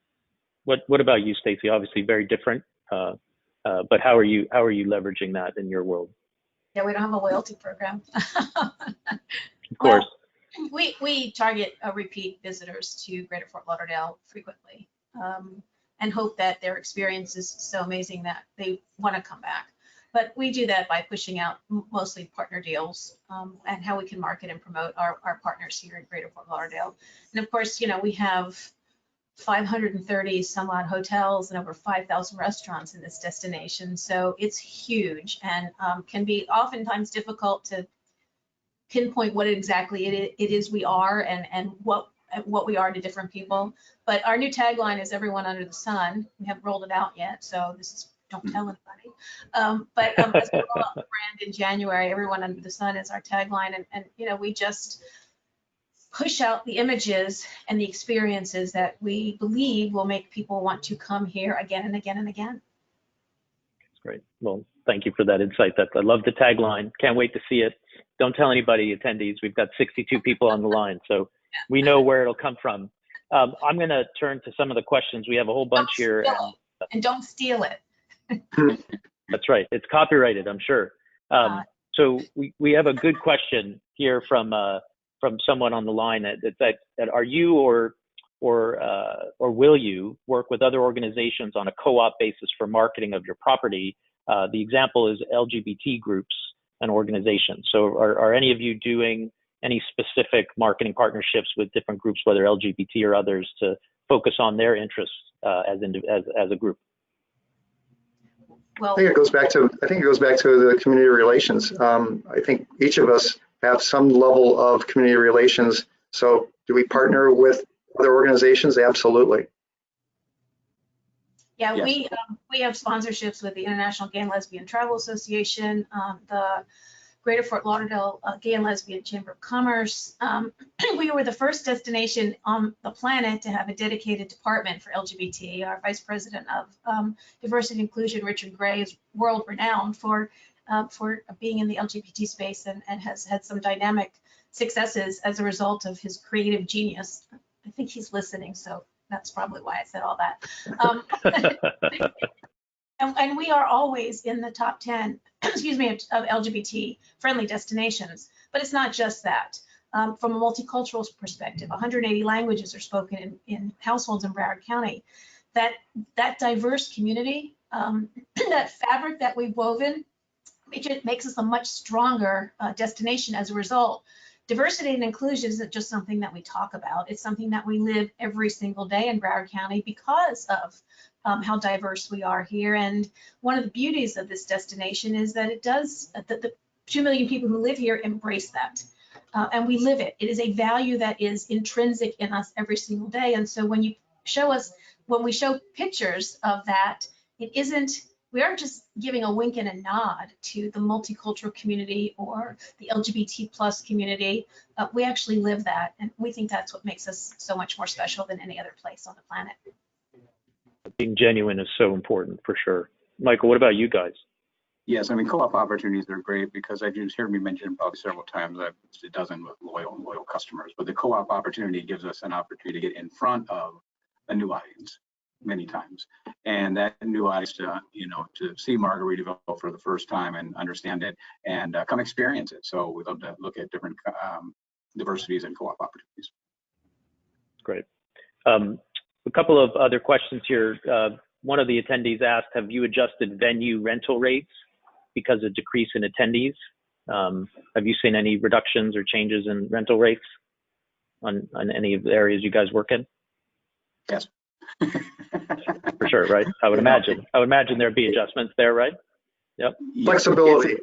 What about you, Stacy? Obviously very different, but how are you leveraging that in your world? Yeah, we don't have a loyalty program. Of course. Well, we target repeat visitors to Greater Fort Lauderdale frequently, and hope that their experience is so amazing that they want to come back. But we do that by pushing out mostly partner deals, and how we can market and promote our partners here in Greater Fort Lauderdale. And of course, we have 530 some odd hotels and over 5,000 restaurants in this destination. So it's huge and can be oftentimes difficult to pinpoint what exactly it is we are and what we are to different people. But our new tagline is everyone under the sun. We haven't rolled it out yet, so this is don't tell anybody. But as we roll out the brand in January, everyone under the sun is our tagline. And we just push out the images and the experiences that we believe will make people want to come here again and again and again. That's great. Well, thank you for that insight. I love the tagline. Can't wait to see it. Don't tell anybody, attendees. We've got 62 people on the line, so we know where it'll come from. I'm going to turn to some of the questions. We have a whole bunch here. And don't steal it. That's right. It's copyrighted, I'm sure. So we have a good question here from someone on the line that are you or will you work with other organizations on a co-op basis for marketing of your property? The example is LGBT groups and organizations. So are any of you doing any specific marketing partnerships with different groups, whether LGBT or others, to focus on their interests as a group? Well, I think it goes back to the community relations. I think each of us have some level of community relations. So do we partner with other organizations? Absolutely. Yeah, Yes. we have sponsorships with the International Gay and Lesbian Travel Association, the Greater Fort Lauderdale Gay and Lesbian Chamber of Commerce. We were the first destination on the planet to have a dedicated department for LGBT. Our Vice President of Diversity and Inclusion, Richard Gray, is world renowned for being in the LGBT space and has had some dynamic successes as a result of his creative genius. I think he's listening, so that's probably why I said all that. And we are always in the top 10, excuse me, of LGBT friendly destinations. But it's not just that. From a multicultural perspective, 180 languages are spoken in households in Broward County. That diverse community, that fabric that we've woven, it makes us a much stronger destination as a result. Diversity and inclusion isn't just something that we talk about. It's something that we live every single day in Broward County because of how diverse we are here. And one of the beauties of this destination is that the 2 million people who live here embrace that. and we live it. It is a value that is intrinsic in us every single day. And so when you show us, when we show pictures of that, it isn't, we aren't just giving a wink and a nod to the multicultural community or the LGBT plus community. We actually live that, and we think that's what makes us so much more special than any other place on the planet. Being genuine is so important, for sure. Michael, what about you guys? Yes, I mean, co-op opportunities are great because I just heard me mention probably several times, I've a dozen with loyal customers, but the co-op opportunity gives us an opportunity to get in front of a new audience many times. And that new audience to, to see Margaritaville for the first time and understand it and come experience it. So we'd love to look at different diversities and co-op opportunities. Great. A couple of other questions here. One of the attendees asked, have you adjusted venue rental rates because of decrease in attendees? Have you seen any reductions or changes in rental rates on any of the areas you guys work in? Yes. For sure, right? I would imagine there'd be adjustments there, right? Yep. Flexibility.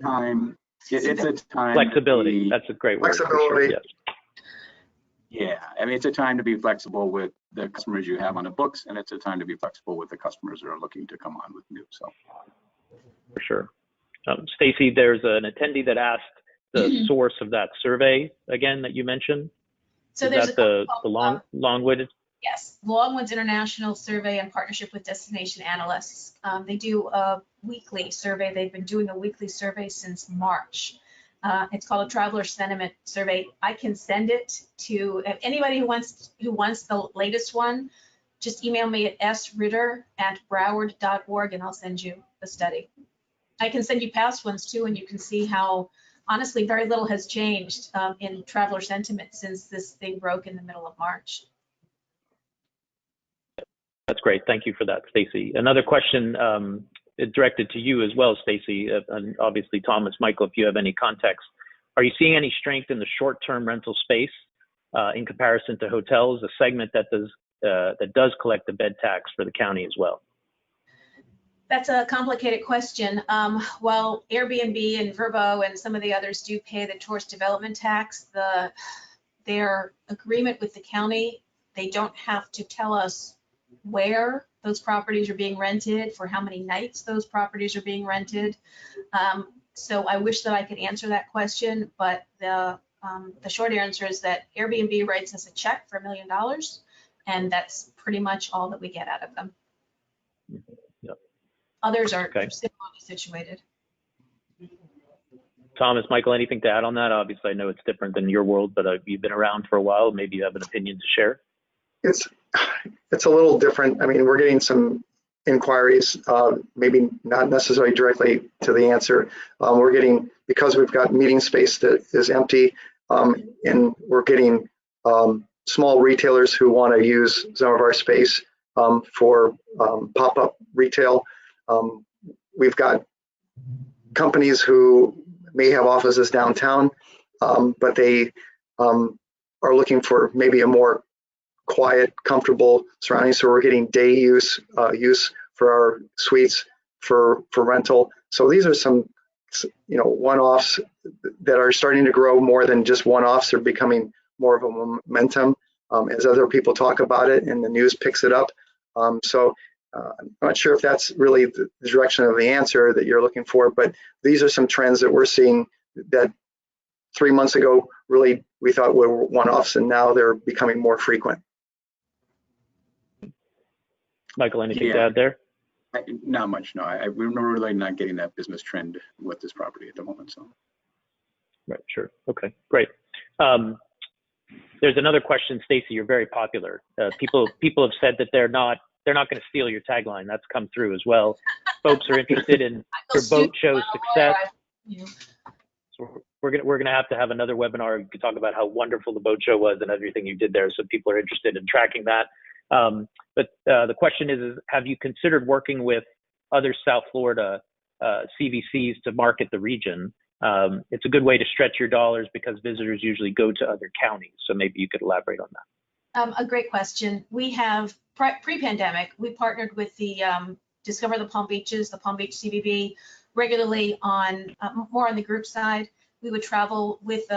It's a time. Flexibility. That's a great word. Flexibility. Sure. Yes. Yeah, I mean, it's a time to be flexible with the customers you have on the books, and it's a time to be flexible with the customers that are looking to come on with new. So, for sure. Stacy, there's an attendee that asked the source of that survey again that you mentioned. So is there's that the Longwood? Yes, Longwood's International Survey in partnership with Destination Analysts. They do a weekly survey. They've been doing a weekly survey since March. It's called a Traveler Sentiment Survey. I can send it to anybody who wants the latest one. Just email me at sritter@broward.org and I'll send you the study. I can send you past ones too, and you can see how honestly very little has changed in traveler sentiment since this thing broke in the middle of March. That's great. Thank you for that, Stacy. Another question directed to you as well, Stacy, and obviously Thomas, Michael, if you have any context. Are you seeing any strength in the short-term rental space in comparison to hotels, a segment that does collect the bed tax for the county as well? That's a complicated question. While Airbnb and Vrbo and some of the others do pay the tourist development tax, their agreement with the county, they don't have to tell us where those properties are being rented, for how many nights those properties are being rented. So I wish that I could answer that question, but the short answer is that Airbnb writes us a check for $1 million, and that's pretty much all that we get out of them. Yep. Others are similarly situated. Thomas, Michael, anything to add on that? Obviously, I know it's different than your world, but you've been around for a while. Maybe you have an opinion to share. It's a little different. I mean, we're getting some inquiries, maybe not necessarily directly to the answer. We're getting, because we've got meeting space that is empty, and we're getting small retailers who want to use some of our space for pop-up retail. We've got companies who may have offices downtown, but they are looking for maybe a more quiet, comfortable surroundings. So we're getting day use for our suites for rental. So these are some, one-offs that are starting to grow more than just one-offs. They're becoming more of a momentum as other people talk about it and the news picks it up. So I'm not sure if that's really the direction of the answer that you're looking for, but these are some trends that we're seeing that 3 months ago really we thought were one-offs, and now they're becoming more frequent. Michael, anything to add there? Not much, no. We're really not getting that business trend with this property at the moment. So. Right, sure. Okay, great. There's another question, Stacy. You're very popular. People have said that they're not going to steal your tagline. That's come through as well. Folks are interested in your boat show success. So we're gonna have to have another webinar. You can talk about how wonderful the boat show was and everything you did there. So people are interested in tracking that. But the question is, have you considered working with other South Florida CVCs to market the region? It's a good way to stretch your dollars because visitors usually go to other counties. So maybe you could elaborate on that. A great question. We have, pre-pandemic, we partnered with the Discover the Palm Beaches, the Palm Beach CVB, regularly on more on the group side. we would travel with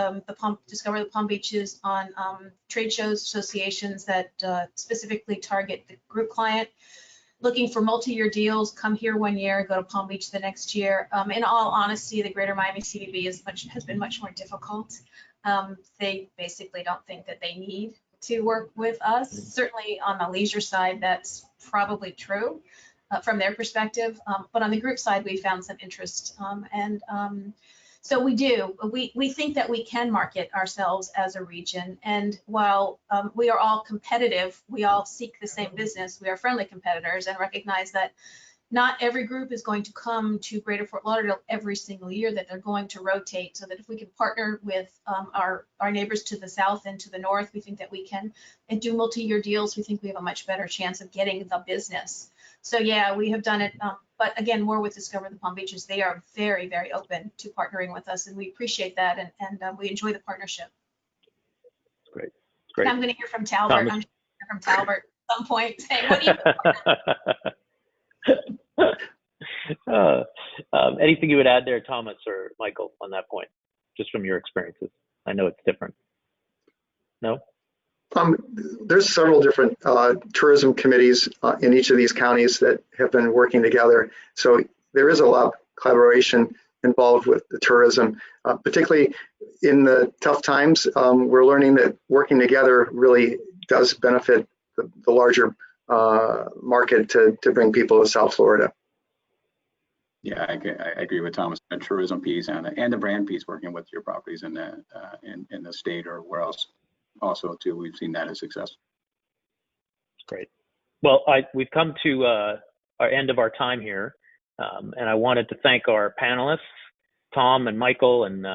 Discover the Palm Beaches on trade shows, associations that specifically target the group client. Looking for multi-year deals, come here 1 year, go to Palm Beach the next year. In all honesty, the Greater Miami CBB has been much more difficult. They basically don't think that they need to work with us. Certainly on the leisure side, that's probably true from their perspective. But on the group side, we found some interest. So we do. We think that we can market ourselves as a region. And while we are all competitive, we all seek the same business. We are friendly competitors and recognize that not every group is going to come to Greater Fort Lauderdale every single year, that they're going to rotate, so that if we can partner with our neighbors to the south and to the north, we think that we can, and do multi-year deals, we think we have a much better chance of getting the business. So yeah, we have done it, but again, more with Discover the Palm Beaches. They are very, very open to partnering with us, and we appreciate that, and we enjoy the partnership. That's great. That's great. And I'm going to hear from Talbot. I'm going to hear from Talbot at some point saying, what do you anything you would add there, Thomas or Michael, on that point, just from your experiences? I know it's different. No? There's several different tourism committees in each of these counties that have been working together. So there is a lot of collaboration involved with the tourism, particularly in the tough times. We're learning that working together really does benefit the larger market to bring people to South Florida. Yeah, I agree with Thomas. The tourism piece and the brand piece, working with your properties in the state or where else, also too, we've seen that as success. Great. Well, we've come to our end of our time here, and I wanted to thank our panelists, Tom and Michael and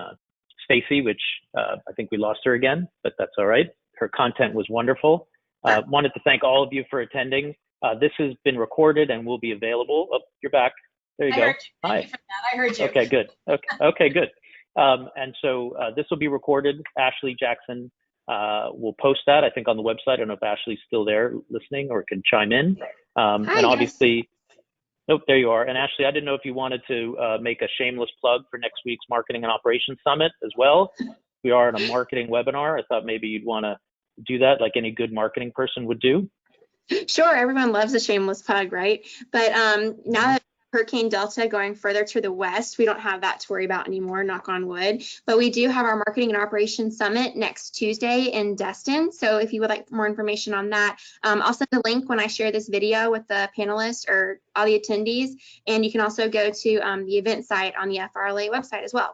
Stacy, which I think we lost her again, but that's all right. Her content was wonderful. Wanted to thank all of you for attending. This has been recorded and will be available. Oh, you're back. There you go. Thank you for that. I heard you. Okay, good. Okay, good. And so this will be recorded. Ashley Jackson will post that, I think, on the website. I don't know if Ashley's still there listening or can chime in. Hi, and obviously, nope, there you are. And Ashley, I didn't know if you wanted to make a shameless plug for next week's Marketing and Operations Summit as well. We are in a marketing webinar. I thought maybe you'd want to do that like any good marketing person would do. Sure, everyone loves a shameless plug, right? But now that Hurricane Delta going further to the west, we don't have that to worry about anymore, knock on wood. But we do have our Marketing and Operations Summit next Tuesday in Destin. So if you would like more information on that, I'll send a link when I share this video with the panelists or all the attendees. And you can also go to the event site on the FRLA website as well.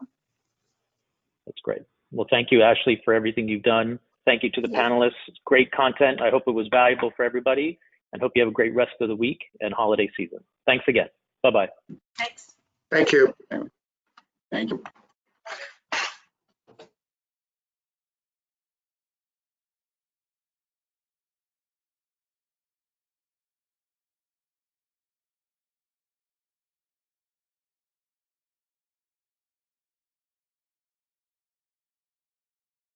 That's great. Well, thank you, Ashley, for everything you've done. Thank you to the panelists. Great content. I hope it was valuable for everybody, and hope you have a great rest of the week and holiday season. Thanks again. Bye-bye. Thanks. Thank you. Thank you.